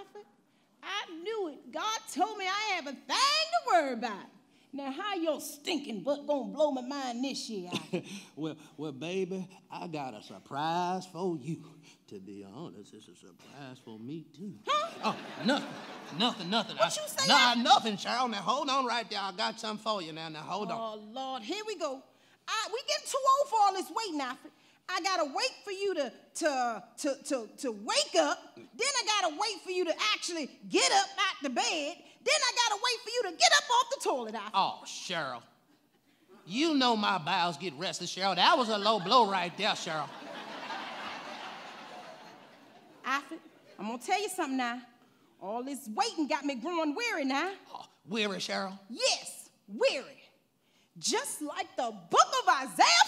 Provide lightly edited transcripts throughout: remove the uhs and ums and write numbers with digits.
Alfred. I knew it. God told me I have a thing to worry about. Now, how your stinking butt gonna blow my mind this year, Alfred? well, baby, I got a surprise for you. To be honest, it's a surprise for me, too. Huh? Oh, nothing. What you say, Nah, Alfred? nothing, Cheryl. Now, hold on right there. I got something for you now. Now, hold on. Oh, Lord, here we go. We getting too old for all this waiting, Alfred. I gotta wait for you to wake up. Then I gotta wait for you to actually get up out the bed. Then I gotta wait for you to get up off the toilet, Alfred. Oh, Cheryl. You know my bowels get restless, Cheryl. That was a low blow right there, Cheryl. Alfred, I'm gonna tell you something now. All this waiting got me growing weary now. Oh, weary, Cheryl? Yes, weary. Just like the book of Isaiah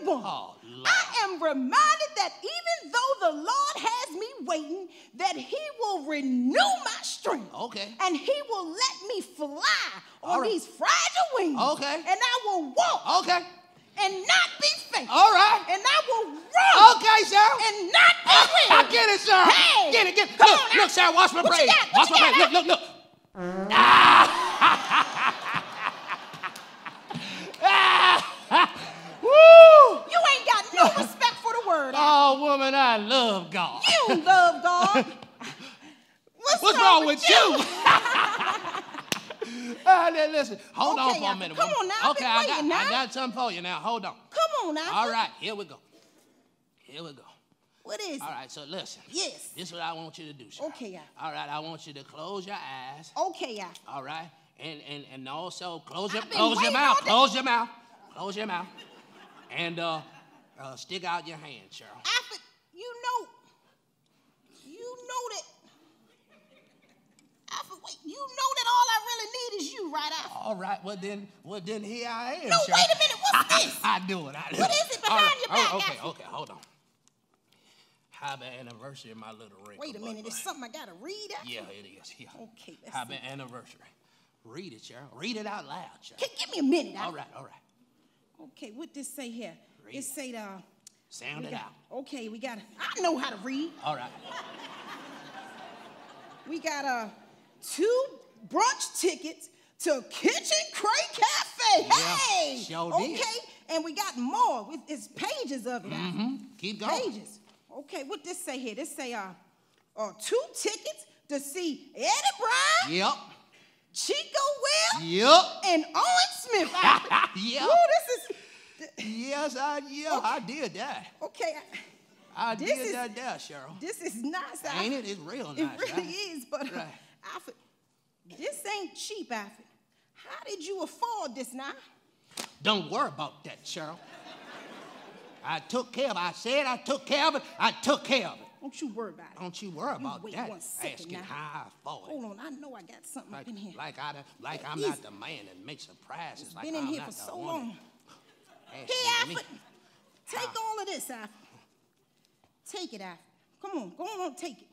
40:31. Oh, Lord. I am reminded that even though the Lord has me waiting, that he will renew my strength. Okay. And he will let me fly on right. these fragile wings. Okay. And I will walk. Okay. And not be faint. All right. And I will run. Okay, Cheryl. And not be weary. I get it, Cheryl. Hey. Get it. Come Look, on now. look, Cheryl, watch my What braid. you got? Watch What my you braid. got, Look. Woo! You ain't got no respect for the word. Oh, woman, I love God. You love God. What's wrong with you? Now listen, hold on Okay, for a minute. come on now, I've Okay, been waiting now. I got something for you now. Hold on. Come on now. All right, here we go. What is All it? right, so listen. Yes. This is what I want you to do, Cheryl. Okay, Alfred. All right, I want you to close your eyes. Okay, Alfred. All right, and also close your I've been mouth. waiting all day. Close your mouth. And stick out your hand, Cheryl. Alfred, you know that. Alfred, wait, you know that all I really need is you, right, Alfred? All right, well then here I am. No, Cheryl. wait a minute, what's this? I do it. What is it behind your back, Okay, Alfred? okay, hold on. Happy anniversary of my little ring. Wait a minute, there's something I gotta read, Alfred? Yeah, it is. Yeah. Okay, let's Happy see. anniversary. Read it, Cheryl. Read it out loud, Cheryl. Give me a minute, Alfred. All right. Okay, what this say here? Read It it. say Sound it out. Okay, we got. I know how to read. All right. We got 2 brunch tickets to Kitchen Crate Cafe. Yeah, Hey, sure okay, did. and we got more. It's pages of it. Alfred. Keep going. Pages. Okay, what this say here? This say 2 tickets to see Eddie Brown, Yep. Chico Will, Yep. and Owen Smith. Alfred. Yep. Woo, this is Yes, I did that. okay. I This did is- that there, Cheryl. This is nice. Alfred. Ain't it? It's real It nice. really right? is, but Right. Alfred, this ain't cheap, Alfred. How did you afford this now? Don't worry about that, Cheryl. I took care of it. I said I took care of it. I took care of it. Don't you worry about it. Don't you worry about wait that. 1 second Asking now. how I afford it. Hold on, I know I got something up in here. Like I'm Easy. not the man that makes surprises. It's like been in I'm here not for the so one long. that asks Here, me. Alfred, take all of this, Alfred. Take it, Alfred. Come on, go on, take it.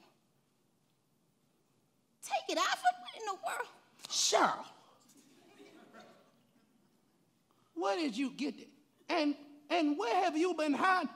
Take it, Alfred. What in the world? Cheryl, where did you get it? And where have you been hiding?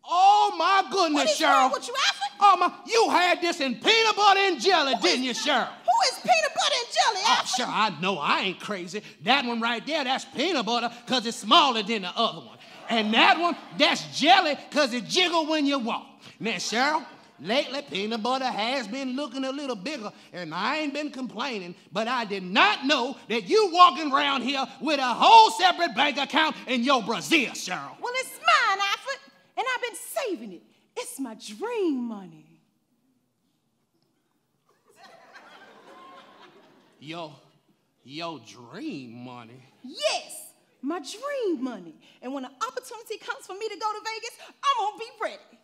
Oh my goodness, What is Cheryl! wrong with you, Alfred? Oh my! You had this in peanut butter and jelly, didn't you, Cheryl? Who is peanut butter and jelly, Oh, Alfred? sure, I know I ain't crazy. That one right there, that's peanut butter because it's smaller than the other one. And that one, that's jelly because it jiggle when you walk. Now, Cheryl, lately peanut butter has been looking a little bigger, and I ain't been complaining, but I did not know that you walking around here with a whole separate bank account in your Brazil, Cheryl. Well, it's mine, Alfred, and I've been saving it. It's my dream money. Your dream money. Yes, my dream money. And when an opportunity comes for me to go to Vegas, I'm gonna be ready.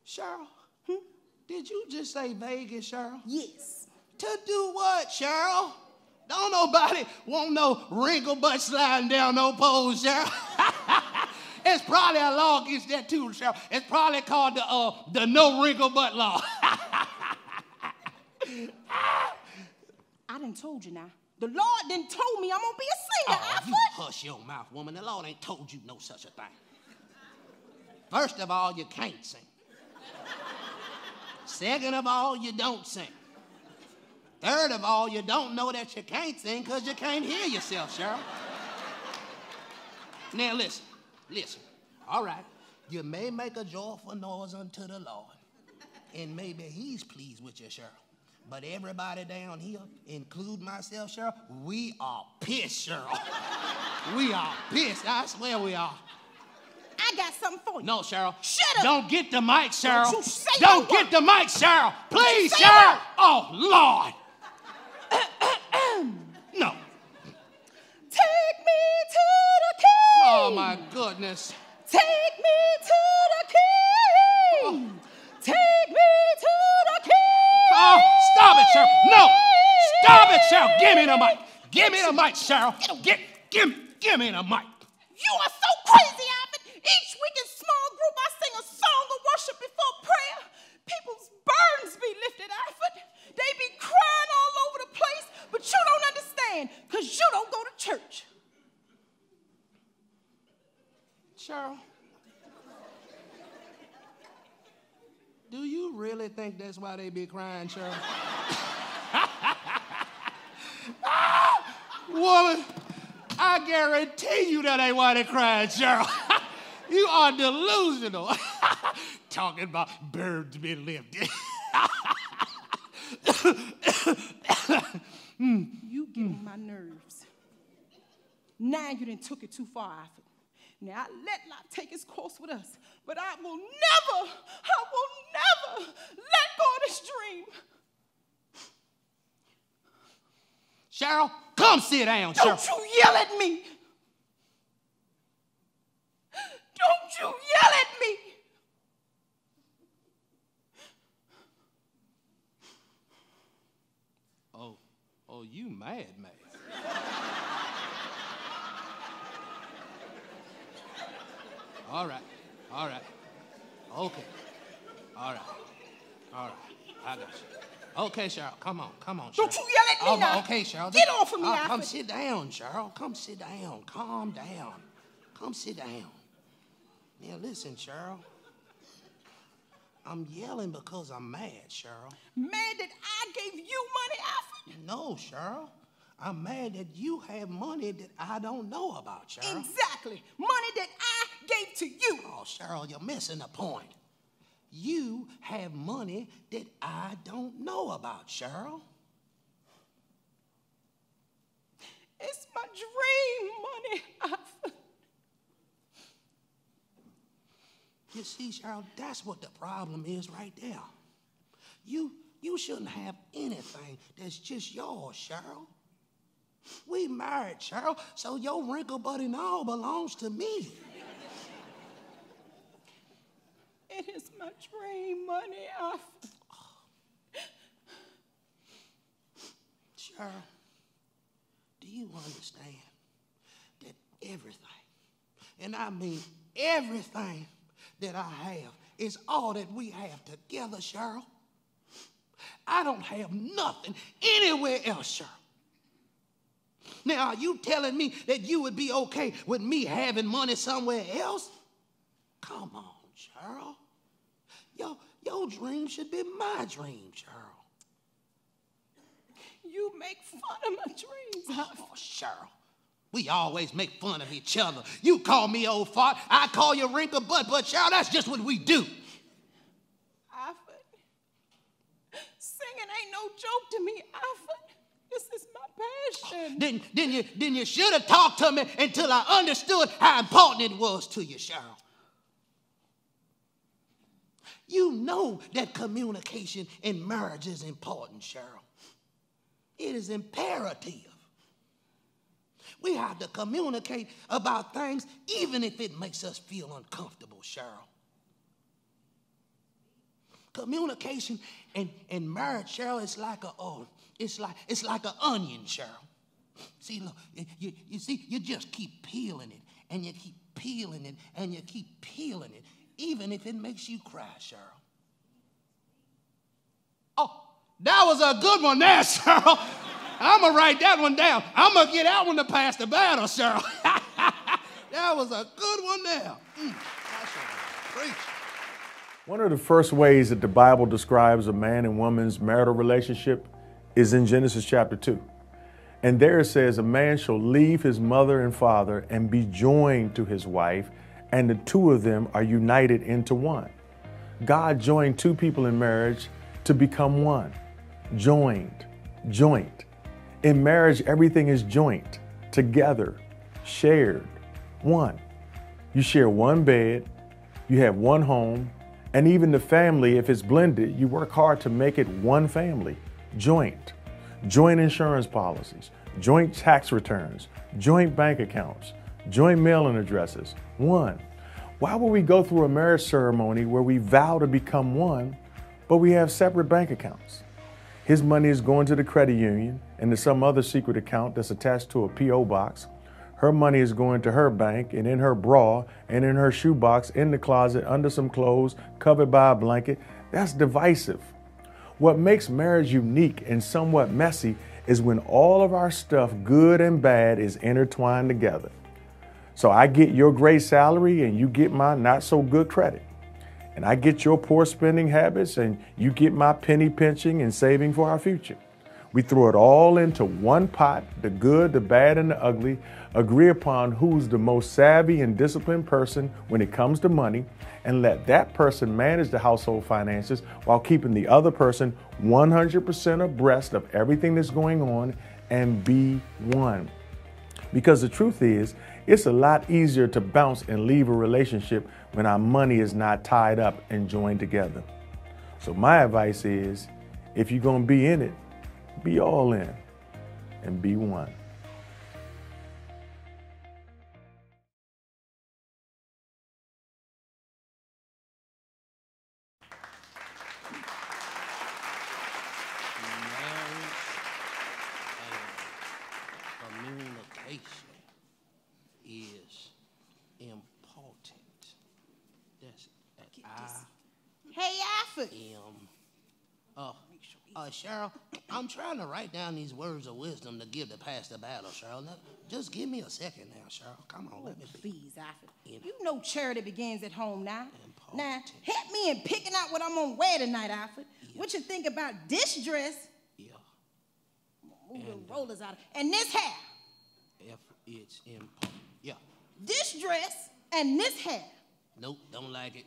Cheryl, did you just say Vegas, Cheryl? Yes. To do what, Cheryl? Don't nobody want no wrinkle butt sliding down no poles, Cheryl. It's probably a law against that too, Cheryl. It's probably called the no wrinkle butt law. I done told you now. The Lord done told me I'm gonna be a singer, Oh, Alfred. you hush your mouth, woman. The Lord ain't told you no such a thing. First of all, you can't sing. Second of all, you don't sing. Third of all, you don't know that you can't sing because you can't hear yourself, Cheryl. Now listen. All right, you may make a joyful noise unto the Lord, and maybe he's pleased with you, Cheryl. But everybody down here, including myself, Cheryl, we are pissed, Cheryl. We are pissed. I swear we are. I got something for you. No, Cheryl. Shut up. Don't get the mic, Cheryl. Don't you say Don't no get the mic, Cheryl. Please, say Cheryl. no. Oh, Lord. No. Take me to the king. Oh, my goodness. Take me to the king. Take me to the king. Oh, stop it, Cheryl. No. Stop it, Cheryl. Give me the mic. Give me the mic, Cheryl. Give me the mic. You are so crazy, Alfred. Each week in small group, I sing a song of worship before prayer. People's burdens be lifted, Alfred. They be crying all over the place, but you don't understand because you don't go to church. Cheryl, do you really think that's why they be crying, Cheryl? Woman, I guarantee you that ain't why they crying, Cheryl. You are delusional. Talking about birds being lifted. You get on my nerves. Now you done took it too far, Alfred. Now I let life take its course with us, but I will never let go of this dream. Cheryl, come sit down, Cheryl. Don't you yell at me. Don't you yell at me. Oh, you mad. All right. Okay. All right. I got you. Okay, Cheryl, come on, Cheryl. Don't you yell at me now. Okay, Cheryl. Get off of me, Alfred. Come sit down, Cheryl. Come sit down. Calm down. Come sit down. Now, listen, Cheryl. I'm yelling because I'm mad, Cheryl. Mad that I gave you money, Alfred? No, Cheryl. I'm mad that you have money that I don't know about, Cheryl. Exactly. Money that I gave to you. Oh, Cheryl, you're missing the point. You have money that I don't know about, Cheryl. It's my dream money, Alfred. You see, Cheryl, that's what the problem is right there. You shouldn't have anything that's just yours, Cheryl. We married, Cheryl, so your wrinkle butt and all belongs to me. It is my dream money, Alfred. Cheryl, do you understand that everything, and I mean everything that I have is all that we have together, Cheryl? I don't have nothing anywhere else, Cheryl. Now, are you telling me that you would be okay with me having money somewhere else? Come on, Cheryl. Your dream should be my dream, Cheryl. You make fun of my dreams, Alfred. Oh, Cheryl. We always make fun of each other. You call me old fart, I call you wrinkle butt, but Cheryl, that's just what we do. Alfred, singing ain't no joke to me, Alfred. This is my passion. Then you should have talked to me until I understood how important it was to you, Cheryl. You know that communication in marriage is important, Cheryl. It is imperative. We have to communicate about things even if it makes us feel uncomfortable, Cheryl. Communication in marriage, Cheryl, it's like an onion, Cheryl. See, look, you see, you just keep peeling it, and you keep peeling it, and you keep peeling it, even if it makes you cry, Cheryl. Oh, that was a good one there, Cheryl. I'm going to write that one down. I'm going to get that one to pass the battle, Cheryl. That was a good one there. That's a preach. One of the first ways that the Bible describes a man and woman's marital relationship is in Genesis chapter 2. And there it says, a man shall leave his mother and father and be joined to his wife, and the two of them are united into one. God joined two people in marriage to become one. Joined, joint. In marriage, everything is joint, together, shared, one. You share one bed, you have one home, and even the family, if it's blended, you work hard to make it one family. Joint. Joint insurance policies, joint tax returns, joint bank accounts, joint mailing addresses. One. Why would we go through a marriage ceremony where we vow to become one, but we have separate bank accounts? His money is going to the credit union and to some other secret account that's attached to a P.O. box. Her money is going to her bank and in her bra and in her shoebox, in the closet, under some clothes, covered by a blanket. That's divisive. What makes marriage unique and somewhat messy is when all of our stuff, good and bad, is intertwined together. So I get your great salary and you get my not so good credit. And I get your poor spending habits and you get my penny pinching and saving for our future. We throw it all into one pot, the good, the bad, and the ugly, agree upon who's the most savvy and disciplined person when it comes to money, and let that person manage the household finances while keeping the other person 100% abreast of everything that's going on, and be one. Because the truth is, it's a lot easier to bounce and leave a relationship when our money is not tied up and joined together. So my advice is, if you're going to be in it, be all in and be one. Communication is important. That's Hey, Alfred. Cheryl, I'm trying to write down these words of wisdom to give to Pastor Battle, Cheryl. Now, just give me a second now, Cheryl. Come on, let me be. Please, Alfred. You know charity begins at home now. Now, help me in picking out what I'm going to wear tonight, Alfred. Yeah. What you think about this dress? Yeah. Move the rollers out. And this hair. If it's important. Yeah. This dress and this hair. Nope, don't like it.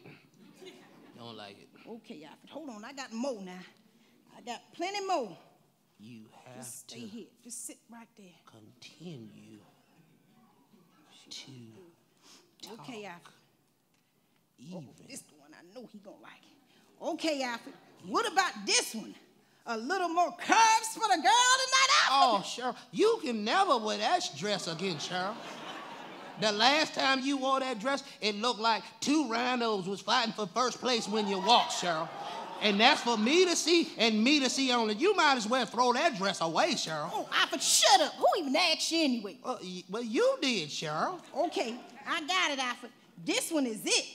Don't like it. Okay, Alfred, hold on. I got more now. I got plenty more. You have Just to stay here. Just sit right there. Continue to talk. Okay, Alfred. Even. Oh, this the one I know he gonna like. Okay, Alfred. What about this one? A little more curves for the girl tonight, Alfred? Oh, Cheryl, you can never wear that dress again, Cheryl. The last time you wore that dress, it looked like two rhinos was fighting for first place when you walked, Cheryl. And that's for me to see and me to see only. You might as well throw that dress away, Cheryl. Oh, Alfred, shut up. Who even asked you anyway? Well, you did, Cheryl. Okay, I got it, Alfred. This one is it.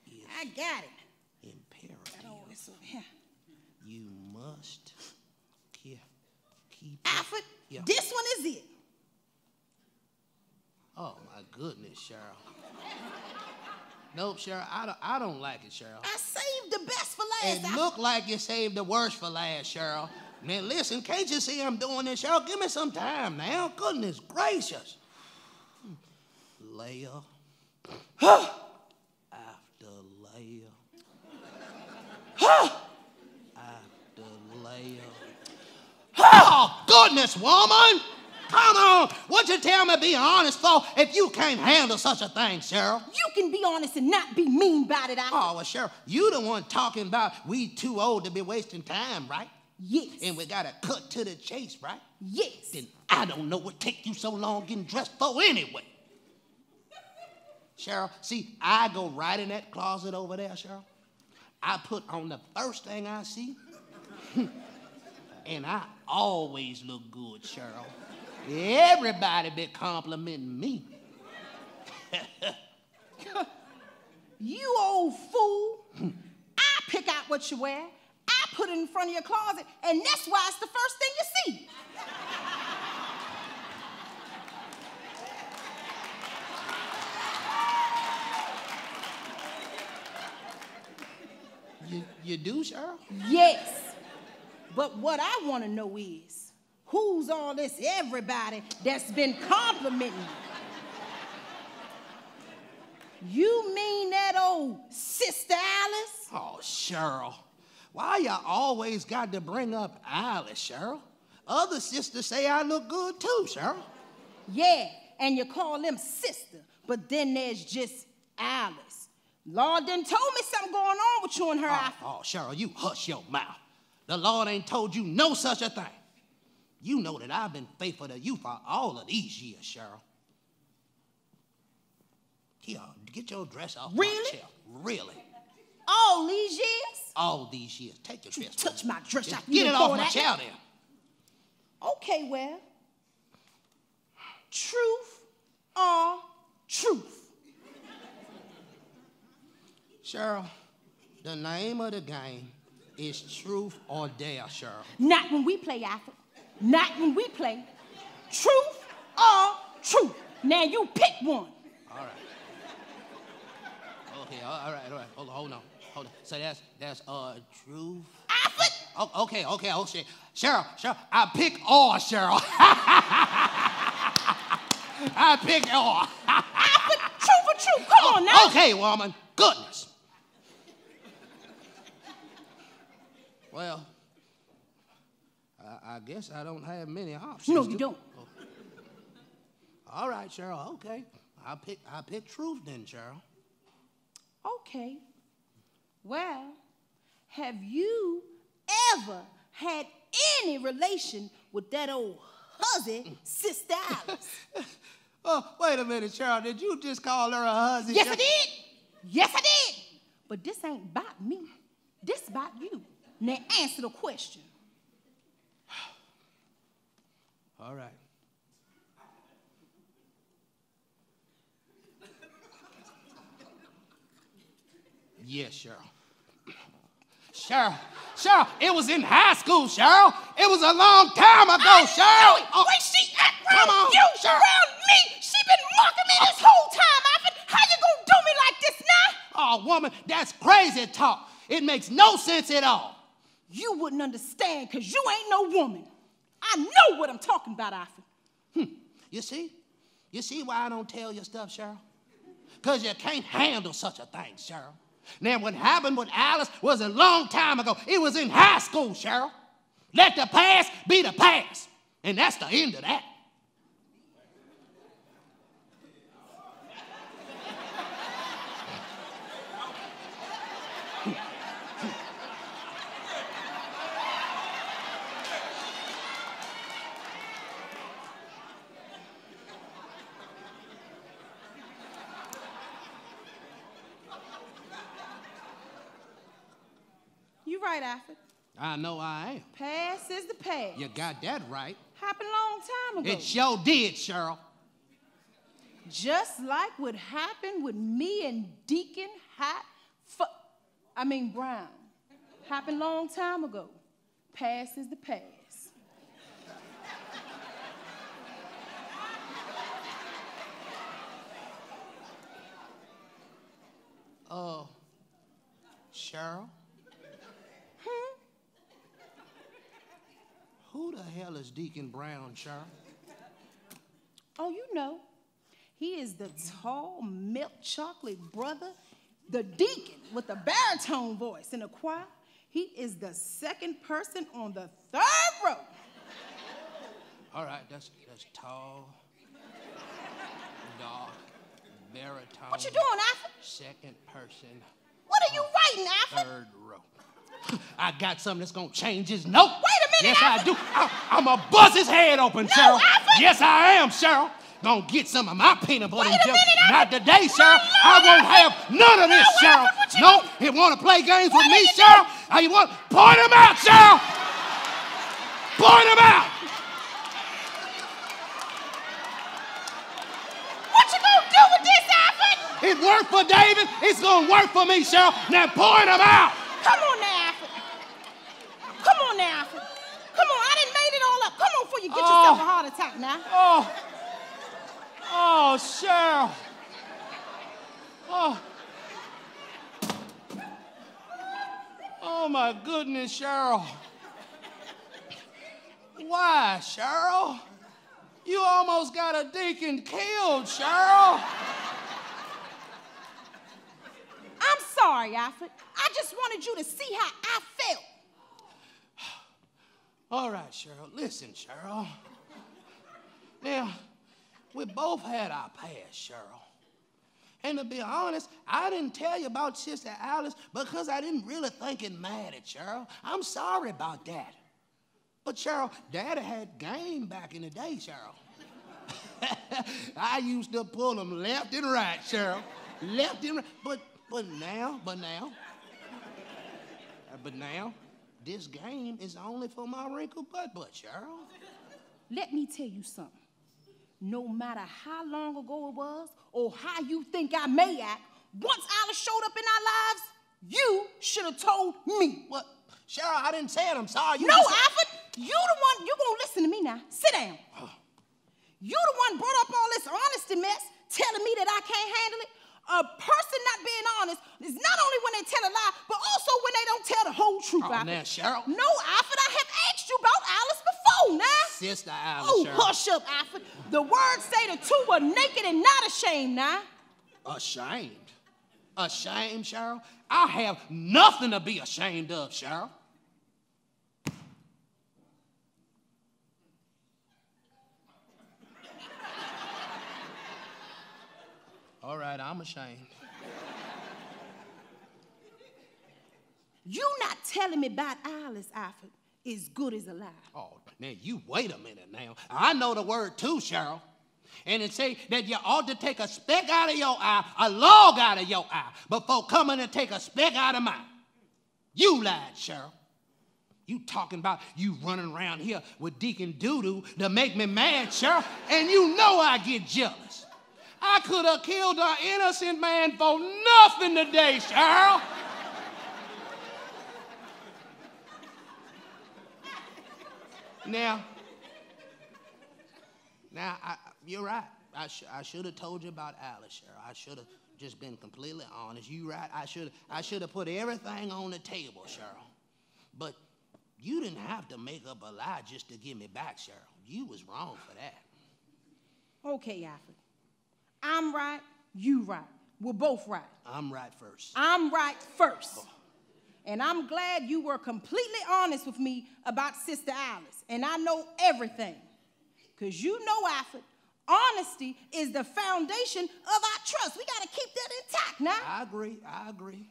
Yes. I got it. Imperative. Got all this over here. You must keep Alfred, yeah. This one is it. Oh, my goodness, Cheryl. Nope, Cheryl, I don't like it, Cheryl. I saved the best for last. It looked like you saved the worst for last, Cheryl. Now, listen, can't you see I'm doing this, Cheryl? Give me some time now. Goodness gracious. Layer after layer after layer. Oh, goodness, woman! Come on, what you tell me be honest for if you can't handle such a thing, Cheryl? You can be honest and not be mean about it, Alfred. Oh, well, Cheryl, you the one talking about we too old to be wasting time, right? Yes. And we gotta cut to the chase, right? Yes. Then I don't know what take you so long getting dressed for anyway. Cheryl, see, I go right in that closet over there, Cheryl. I put on the first thing I see, and I always look good, Cheryl. Everybody be complimenting me. You old fool. I pick out what you wear. I put it in front of your closet, and that's why it's the first thing you see. You do, Cheryl? Yes. But what I want to know is, who's all this everybody that's been complimenting you? You mean that old Sister Alice? Oh, Cheryl. Why y'all always got to bring up Alice, Cheryl? Other sisters say I look good too, Cheryl. Yeah, and you call them sister, but then there's just Alice. Lord done told me something going on with you and her. Oh, Cheryl, you hush your mouth. The Lord ain't told you no such a thing. You know that I've been faithful to you for all of these years, Cheryl. Here, get your dress off my chair. Really? All these years? All these years. Take your dress. Touch my dress. Just get it off my chair there. Okay, well, truth or truth? Cheryl, the name of the game is truth or dare, Cheryl. Not when we play, Alfred. Not when we play. Truth or truth? Now you pick one. All right. Okay, all right. Hold on. So that's truth. Alfred! Oh, okay. Cheryl, I pick all, Cheryl. I pick all. Alfred, truth or truth? Come on now. Okay, woman. Goodness. Well, I guess I don't have many options. No, you don't. Oh. All right, Cheryl. Okay, I pick truth then, Cheryl. Okay. Well, have you ever had any relation with that old hussy, Sister Alice? Oh, wait a minute, Cheryl. Did you just call her a hussy? Yes, I did. Yes, I did. But this ain't about me. This about you. Now answer the question. All right. Yes, Cheryl. Cheryl, it was in high school, Cheryl. It was a long time ago, Cheryl. Oh, wait, she act come around on, you, Cheryl. around me. She been mocking me this whole time, Alfred. How you gonna do me like this now? Oh, woman, that's crazy talk. It makes no sense at all. You wouldn't understand because you ain't no woman. I know what I'm talking about, Alfred. You see? You see why I don't tell you stuff, Cheryl? Because you can't handle such a thing, Cheryl. Now, what happened with Alice was a long time ago. It was in high school, Cheryl. Let the past be the past. And that's the end of that. You right, Alfred. I know I am. Past is the past. You got that right. Happened a long time ago. It sure did, Cheryl. Just like what happened with me and Deacon Brown. Happened a long time ago. Past is the past. Cheryl? Who the hell is Deacon Brown, Cheryl? Oh, you know. He is the tall, milk chocolate brother, the deacon with the baritone voice in the choir. He is the second person on the third row. All right, that's tall, dark, baritone. What you doing, Alfred? Second person. What are you writing, Alfred? Third row. I got something that's gonna change his note. Wait a minute, Yes, Alfred. I do. I'm gonna buzz his head open, No, Cheryl. Alfred. Yes, I am, Cheryl. Gonna get some of my peanut butter Wait and a jelly. minute, Not Alfred. today, Cheryl. No, I won't have none of this, No, Cheryl. Alfred, what you Nope. do? You wanna play games with What me, are you Cheryl? How you want? Point him out, Cheryl. Point him out. What you gonna do with this, Alfred? It worked for David. It's gonna work for me, Cheryl. Now point him out. Come on now, Alfred. Come on now, Alfred. Come on, I done made it all up. Come on before you get yourself a heart attack now. Oh, Cheryl. Oh, my goodness, Cheryl. Why, Cheryl? You almost got a deacon killed, Cheryl. I'm sorry, Alfred. I just wanted you to see how I felt. All right, Cheryl. Listen, Cheryl. Now, we both had our past, Cheryl. And to be honest, I didn't tell you about Sister Alice because I didn't really think it mattered, Cheryl. I'm sorry about that. But, Cheryl, Daddy had game back in the day, Cheryl. I used to pull them left and right, Cheryl. Left and right. But now, this game is only for my wrinkled butt, Cheryl. Let me tell you something. No matter how long ago it was or how you think I may act, once Alice showed up in our lives, you should have told me. What? Cheryl, I didn't say it. I'm sorry. No, Alfred, you the one. You gonna listen to me now. Sit down. You the one brought up all this honesty mess, telling me that I can't handle it. A person not being honest is not only when they tell a lie, but also when they don't tell the whole truth, Oh, Alfred. now, Cheryl. No, Alfred, I have asked you about Alice before, now. Sister Alice, Oh, Cheryl. hush up, Alfred. The words say the two were naked and not ashamed, now. Ashamed? Ashamed, Cheryl? I have nothing to be ashamed of, Cheryl. All right, I'm ashamed. You not telling me about Alice, Alfred, is good as a lie. Oh, now you wait a minute now. I know the word too, Cheryl. And it say that you ought to take a speck out of your eye, a log out of your eye, before coming to take a speck out of mine. You lied, Cheryl. You talking about you running around here with Deacon Doodoo to make me mad, Cheryl, and you know I get jealous. I could have killed an innocent man for nothing today, Cheryl. Now, you're right. I should have told you about Alice, Cheryl. I should have just been completely honest. You right. I should have put everything on the table, Cheryl. But you didn't have to make up a lie just to get me back, Cheryl. You was wrong for that. Okay, Alfred. I'm right, you right. We're both right. I'm right first. I'm right first. And I'm glad you were completely honest with me about Sister Alice. And I know everything. Because you know, Alfred, honesty is the foundation of our trust. We got to keep that intact now. I agree.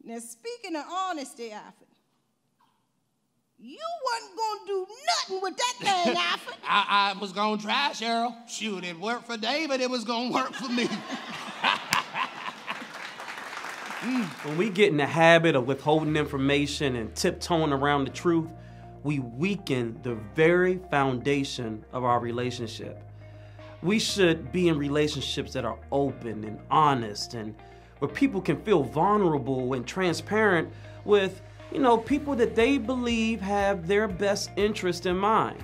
Now, speaking of honesty, Alfred, you wasn't going to do nothing with that thing, Alfred. I was going to try, Cheryl. Shoot, it worked for David. It was going to work for me. When we get in the habit of withholding information and tiptoeing around the truth, we weaken the very foundation of our relationship. We should be in relationships that are open and honest and where people can feel vulnerable and transparent with, people that they believe have their best interest in mind.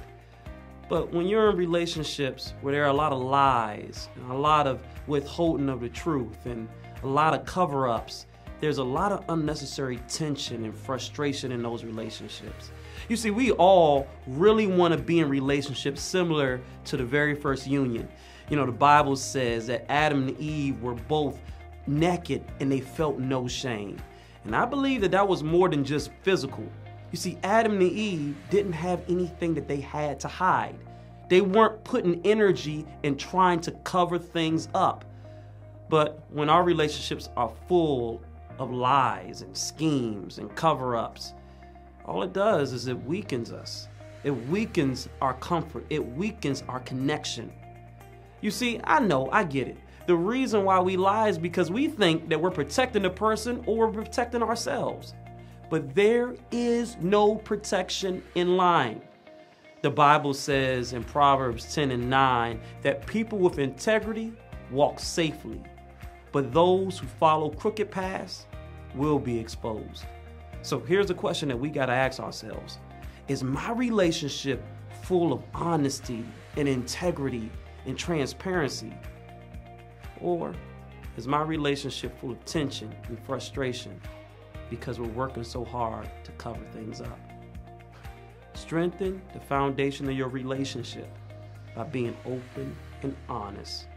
But when you're in relationships where there are a lot of lies and a lot of withholding of the truth and a lot of cover-ups, there's a lot of unnecessary tension and frustration in those relationships. You see, we all really want to be in relationships similar to the very first union. The Bible says that Adam and Eve were both naked and they felt no shame. And I believe that was more than just physical. You see, Adam and Eve didn't have anything that they had to hide. They weren't putting energy in trying to cover things up. But when our relationships are full of lies and schemes and cover-ups, all it does is it weakens us. It weakens our comfort. It weakens our connection. You see, I get it. The reason why we lie is because we think that we're protecting the person or we're protecting ourselves. But there is no protection in lying. The Bible says in Proverbs 10:9 that people with integrity walk safely, but those who follow crooked paths will be exposed. So here's the question that we got to ask ourselves. Is my relationship full of honesty and integrity and transparency? Or is my relationship full of tension and frustration? because we're working so hard to cover things up. Strengthen the foundation of your relationship by being open and honest.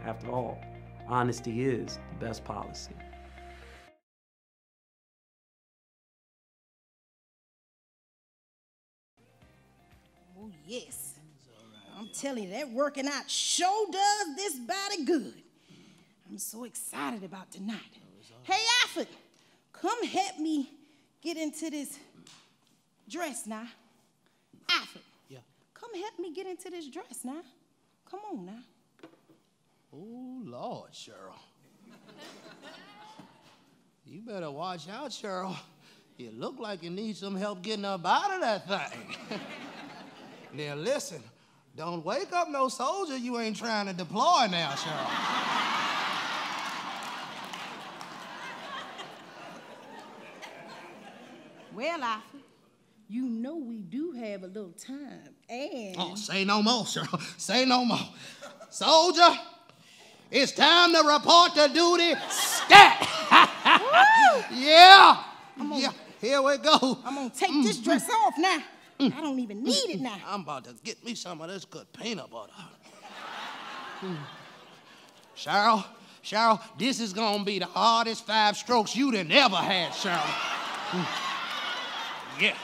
After all, honesty is the best policy. Oh, yes. I'm telling you, that working out sure does this body good. I'm so excited about tonight. Hey, Alfred, come help me get into this dress now. Alfred, Yeah. come help me get into this dress now. Come on now. Oh, Lord, Cheryl. You better watch out, Cheryl. You look like you need some help getting up out of that thing. Now, listen, don't wake up no soldier you ain't trying to deploy now, Cheryl. Well, Alfred, you know we do have a little time, and... Oh, say no more, Cheryl. Say no more. Soldier, it's time to report to duty. Stat! Yeah. Yeah. Here we go. I'm gonna take this dress off now. I don't even need it now. I'm about to get me some of this good peanut butter. Cheryl, this is gonna be the hardest 5 strokes you'd have ever had, Cheryl. Yeah.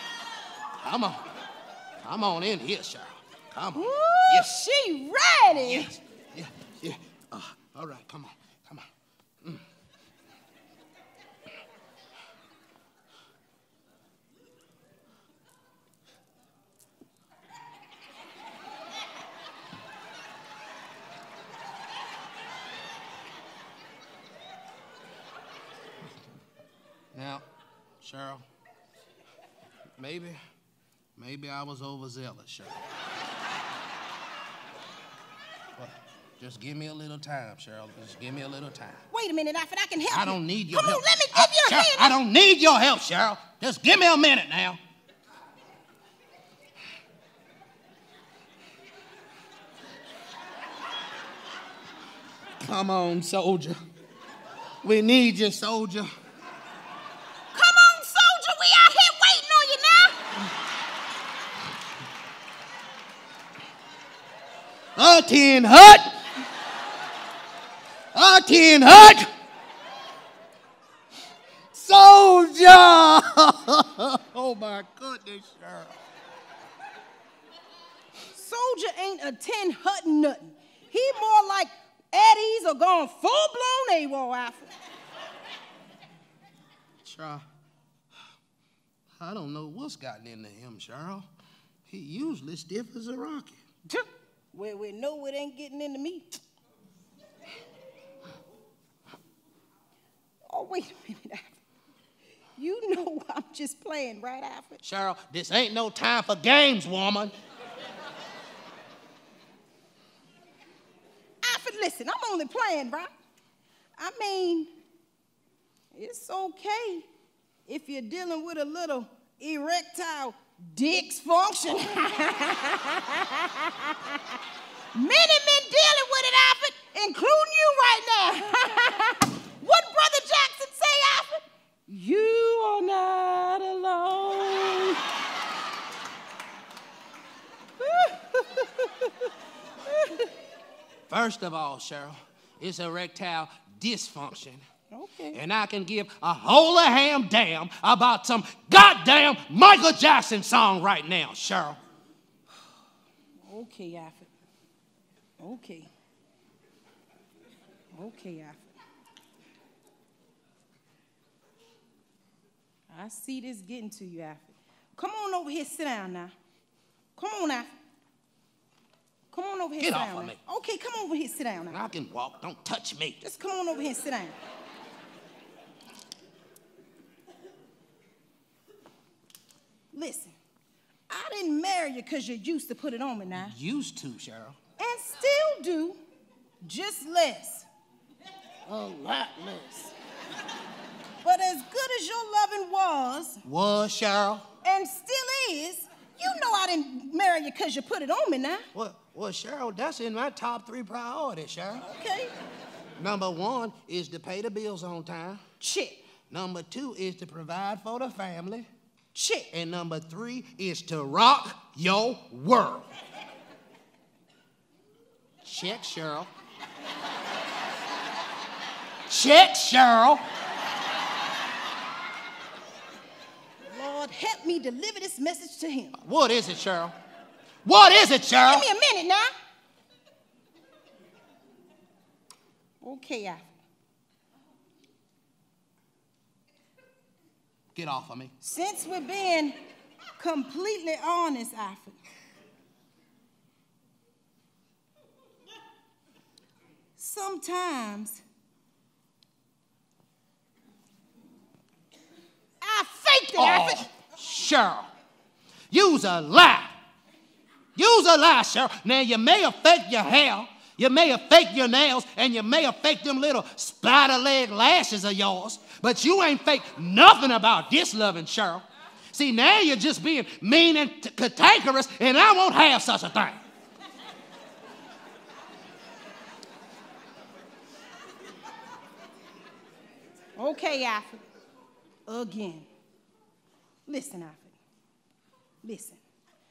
Come on in here, Cheryl. Come on. Ooh, Yes. she ready. Yeah. All right, come on. Now, Cheryl, maybe I was overzealous, Cheryl. But just give me a little time, Cheryl. Just give me a little time. Wait a minute, Alfred, I can help you. I don't need your help. help. Come on, let me give you a hand. I don't need your help, Cheryl. Just give me a minute now. Come on, soldier. We need you, soldier. Come on, soldier, we out here waiting on you now. Attend hut! Attend hut! Soldier! Oh my goodness, Cheryl. Soldier ain't a 10 hut nothing. He more like Eddie's or gone full-blown AWOL, Alfred. Cheryl, I don't know what's gotten into him, Cheryl. He usually stiff as a rocket. Well, we know it ain't getting into me. Oh, wait a minute, Alfred. You know I'm just playing, right, Alfred? Cheryl, this ain't no time for games, woman. Alfred, listen, I'm only playing, right? I mean, it's okay if you're dealing with a little erectile dysfunction. Many men dealing with it, Alfred, including you right now. What Brother Jackson say, Alfred? You are not alone. First of all, Cheryl, it's erectile dysfunction. Okay. And I can give a whole ham damn about some goddamn Michael Jackson song right now, Cheryl. Okay, Alfred. Okay. Okay, Alfred. I see this getting to you, Alfred. Come on over here, sit down now. Come on, Alfred. Come on over here, Get sit off down. of now. me. Okay, come over here, sit down now. I can walk, don't touch me. Just come on over here and sit down. Listen, I didn't marry you because you used to put it on me now. Used to, Cheryl. And still do, just less. A lot less. But as good as your loving Was, Cheryl? and still is, you know I didn't marry you because you put it on me now. Well, Cheryl, that's in my top 3 priorities, Cheryl. Okay? Number 1 is to pay the bills on time. Shit. Number 2 is to provide for the family. Check. And number 3 is to rock your world. Check, Cheryl. Check, Cheryl. Lord, help me deliver this message to him. What is it, Cheryl? What is it, Cheryl? Give me a minute now. Okay, Alfred. Get off of me. Since we're being completely honest, Alfred, sometimes I faked it, Alfred. Cheryl, you's a lie. You's a lie, Cheryl. Now, you may have faked your hair, you may have faked your nails, and you may have faked them little spider leg lashes of yours, but you ain't faked nothing about this loving, Cheryl. See, now you're just being mean and cantankerous, and I won't have such a thing. Okay, Alfred. Again. Listen, Alfred. Listen.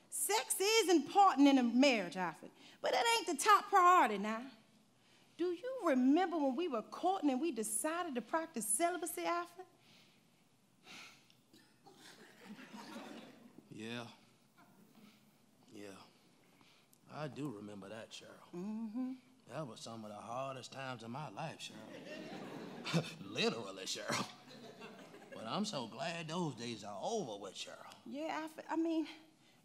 Sex is important in a marriage, Alfred, but it ain't the top priority now. Do you remember when we were courting and we decided to practice celibacy, Alfred? Yeah. I do remember that, Cheryl. Mm-hmm. That was some of the hardest times of my life, Cheryl. Literally, Cheryl. But I'm so glad those days are over with, Cheryl. Yeah, Alfred, I mean,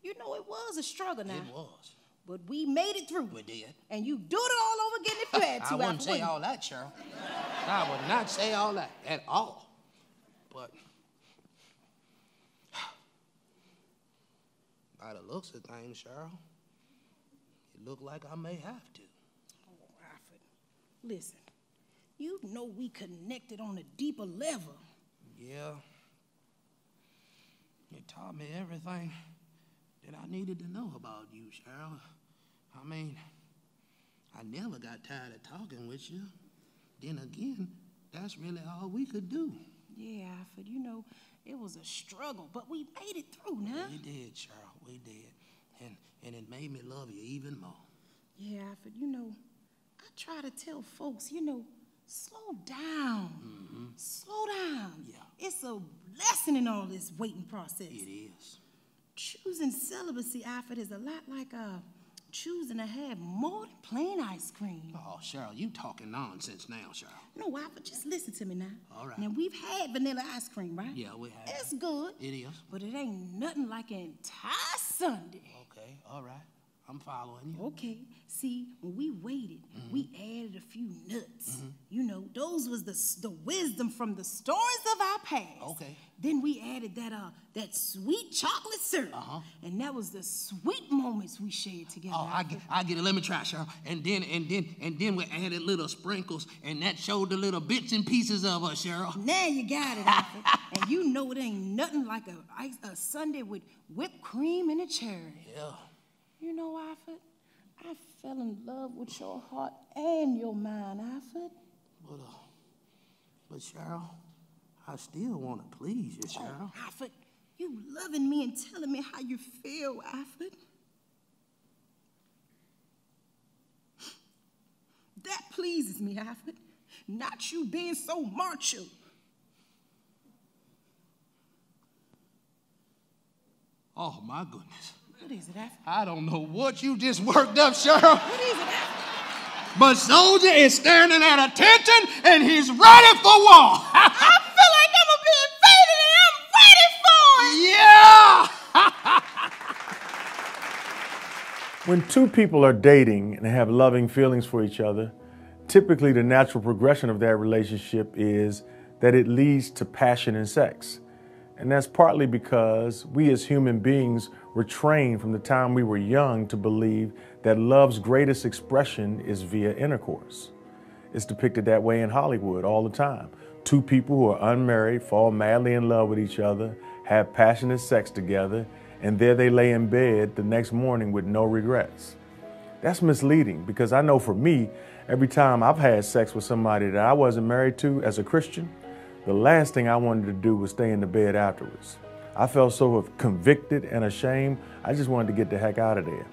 you know, it was a struggle now. It was. But we made it through. We did. And you do it all over again if you had to, I wouldn't Alfred, say all that, Cheryl. I would not say all that at all. But by the looks of things, Cheryl, it look like I may have to. Oh, Alfred, listen, you know we connected on a deeper level. Yeah. You taught me everything that I needed to know about you, Cheryl. I mean, I never got tired of talking with you. Then again, that's really all we could do. Yeah, Alfred, you know, it was a struggle, but we made it through now. We did, Cheryl, we did. And it made me love you even more. Yeah, Alfred, you know, I try to tell folks, you know, slow down. Mm-hmm. Slow down. Yeah. It's a lesson in all this waiting process. It is. Choosing celibacy, Alfred, is a lot like choosing to have more than plain ice cream. Oh, Cheryl, you talking nonsense now, Cheryl. No, Alfred, just listen to me now. All right. Now, we've had vanilla ice cream, right? Yeah, we have. It's good. It is. But it ain't nothing like an entire Sunday. Okay, all right. I'm following you. Okay, see, when we waited, we added a few nuts. You know, those was the wisdom from the stories of our past. Okay. Then we added that sweet chocolate syrup. And that was the sweet moments we shared together. Oh, I get it. Let me try, Cheryl. And then we added little sprinkles, and that showed the little bits and pieces of us, Cheryl. Now you got it, Alfred. And you know it ain't nothing like a sundae with whipped cream and a cherry. Yeah. You know, Alfred, I fell in love with your heart and your mind, Alfred. But Cheryl, I still want to please you, Cheryl. Oh, Alfred, you loving me and telling me how you feel, Alfred. That pleases me, Alfred. Not you being so macho. Oh, my goodness. What is it, Alfred? I don't know what you just worked up, Cheryl. What is it, Alfred? But Soldier is standing at attention, and he's ready for war. I feel like I'm being invaded, and I'm ready for it. Yeah! When two people are dating and have loving feelings for each other, typically the natural progression of that relationship is that it leads to passion and sex. And that's partly because we as human beings were trained from the time we were young to believe that love's greatest expression is via intercourse. It's depicted that way in Hollywood all the time. Two people who are unmarried fall madly in love with each other, have passionate sex together, and there they lay in bed the next morning with no regrets. That's misleading because I know for me, every time I've had sex with somebody that I wasn't married to as a Christian, the last thing I wanted to do was stay in the bed afterwards. I felt so convicted and ashamed, I just wanted to get the heck out of there.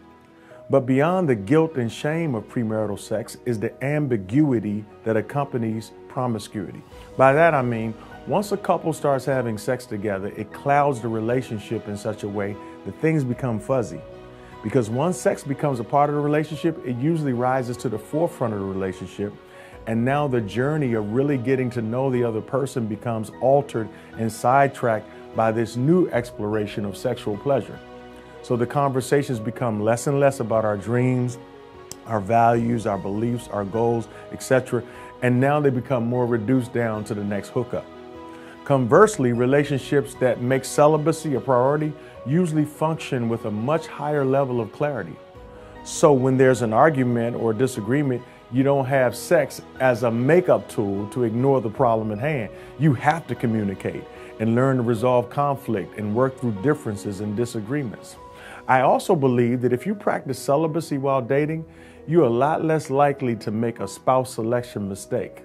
But beyond the guilt and shame of premarital sex is the ambiguity that accompanies promiscuity. By that I mean, once a couple starts having sex together, it clouds the relationship in such a way that things become fuzzy. Because once sex becomes a part of the relationship, it usually rises to the forefront of the relationship. And now the journey of really getting to know the other person becomes altered and sidetracked by this new exploration of sexual pleasure. So the conversations become less and less about our dreams, our values, our beliefs, our goals, etc. And now they become more reduced down to the next hookup. Conversely, relationships that make celibacy a priority usually function with a much higher level of clarity. So when there's an argument or disagreement, you don't have sex as a makeup tool to ignore the problem at hand. You have to communicate and learn to resolve conflict and work through differences and disagreements. I also believe that if you practice celibacy while dating, you're a lot less likely to make a spouse selection mistake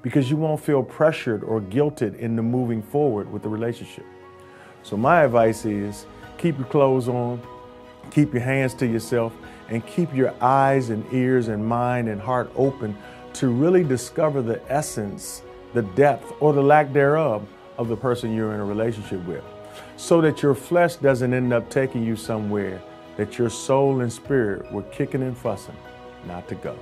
because you won't feel pressured or guilted into moving forward with the relationship. So my advice is keep your clothes on, keep your hands to yourself, and keep your eyes and ears and mind and heart open to really discover the essence, the depth, or the lack thereof of the person you're in a relationship with, so that your flesh doesn't end up taking you somewhere that your soul and spirit were kicking and fussing not to go.